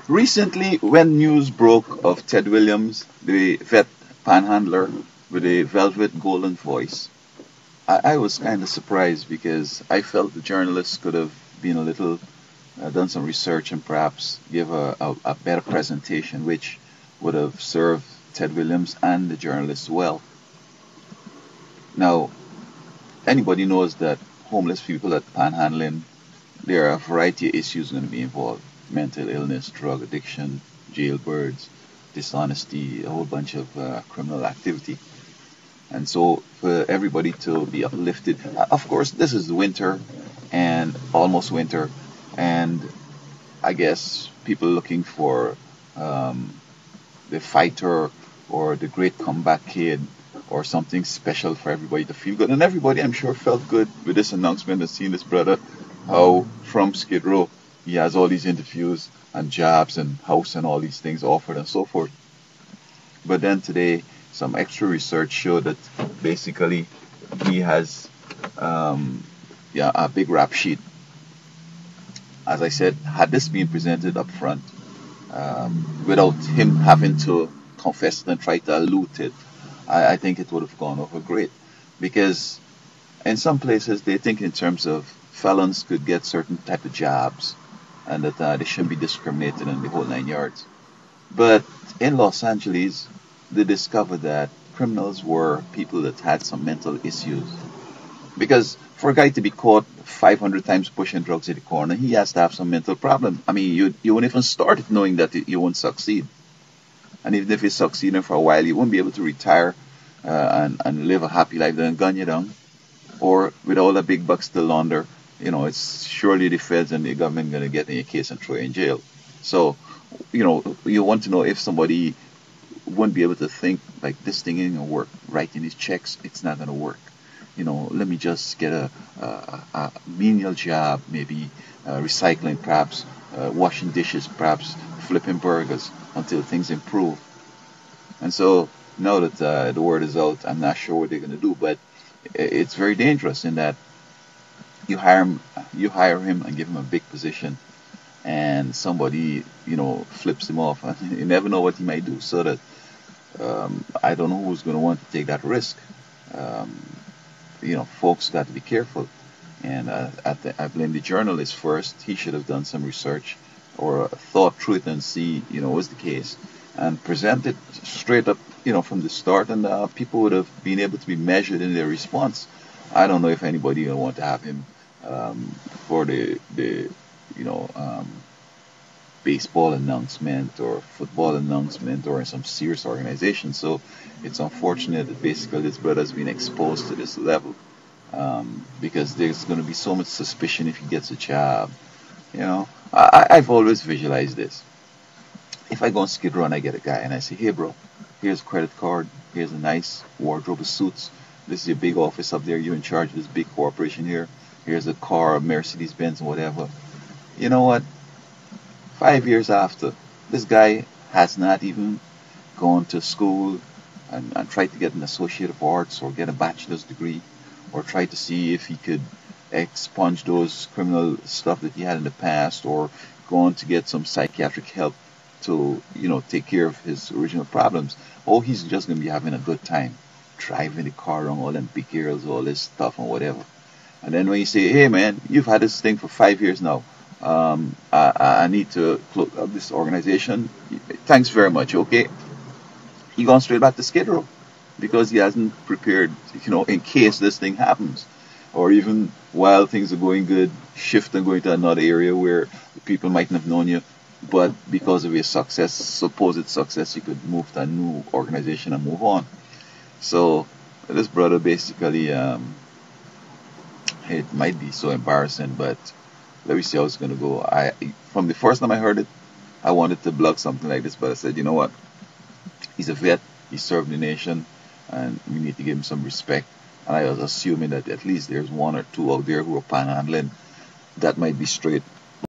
Recently, when news broke of Ted Williams, the vet panhandler with a velvet golden voice, I was kind of surprised because I felt the journalists could have been a little, done some research and perhaps give a better presentation, which would have served Ted Williams and the journalists well. Now, anybody knows that homeless people at panhandling, there are a variety of issues going to be involved: mental illness, drug addiction, jailbirds, dishonesty, a whole bunch of criminal activity. And so, for everybody to be uplifted, of course, this is winter and almost winter, and I guess people looking for um, the fighter or the great comeback kid or something special for everybody to feel good. And everybody, I'm sure, felt good with this announcement and seeing this brother, how from Skid Row he has all these interviews and jobs and house and all these things offered and so forth. But then today, some extra research showed that basically he has yeah, a big rap sheet. As I said, had this been presented up front, without him having to confess it and try to allude it, I think it would have gone over great. Because in some places they think in terms of felons could get certain type of jobs and that they shouldn't be discriminated in the whole 9 yards. But in Los Angeles, they discovered that criminals were people that had some mental issues. Because for a guy to be caught 500 times pushing drugs in the corner, he has to have some mental problem. I mean, you won't even start it knowing that you won't succeed. And even if you succeed for a while, you won't be able to retire and live a happy life, then gun you down. Or with all the big bucks to launder, it's surely the feds and the government going to get in your case and throw you in jail. So, you want to know if somebody won't be able to think like this thing ain't gonna work. Writing these checks, it's not gonna work. Let me just get a menial job, maybe recycling, perhaps washing dishes, perhaps flipping burgers until things improve. And so now that the word is out, I'm not sure what they're gonna do, but it's very dangerous in that you hire him and give him a big position, and somebody flips him off, and you never know what he might do. So that I don't know who's going to want to take that risk. Um, Folks got to be careful. And I blame the journalist first. He should have done some research or thought through it and see, what's the case, and present it straight up, from the start, and people would have been able to be measured in their response. I don't know if anybody will want to have him for the you know baseball announcement or football announcement or in some serious organization. So it's unfortunate that basically this brother's been exposed to this level, because there's going to be so much suspicion if he gets a job. I've always visualized this. If I go on Skid Row and I get a guy and I say, hey bro, here's a credit card, here's a nice wardrobe of suits, this is your big office up there, you're in charge of this big corporation here, here's a car, a Mercedes Benz, whatever. You know what? 5 years after, this guy has not even gone to school and tried to get an Associate of Arts or get a bachelor's degree or try to see if he could expunge those criminal stuff that he had in the past or go on to get some psychiatric help to, take care of his original problems. Oh, he's just going to be having a good time driving the car around all them big girls, all this stuff and whatever. And then when you say, hey man, you've had this thing for 5 years now, I need to close up this organization. Thanks very much. Okay, he gone straight back to Skid Row because he hasn't prepared, in case this thing happens, or even while things are going good, shift and going to another area where people mightn't have known you, but because of your success, supposed success, you could move to a new organization and move on. So this brother basically, it might be so embarrassing, but let me see how it's gonna go. From the first time I heard it, I wanted to blog something like this, but I said, you know what? He's a vet. He served the nation, and we need to give him some respect. And I was assuming that at least there's one or two out there who are panhandling that might be straight.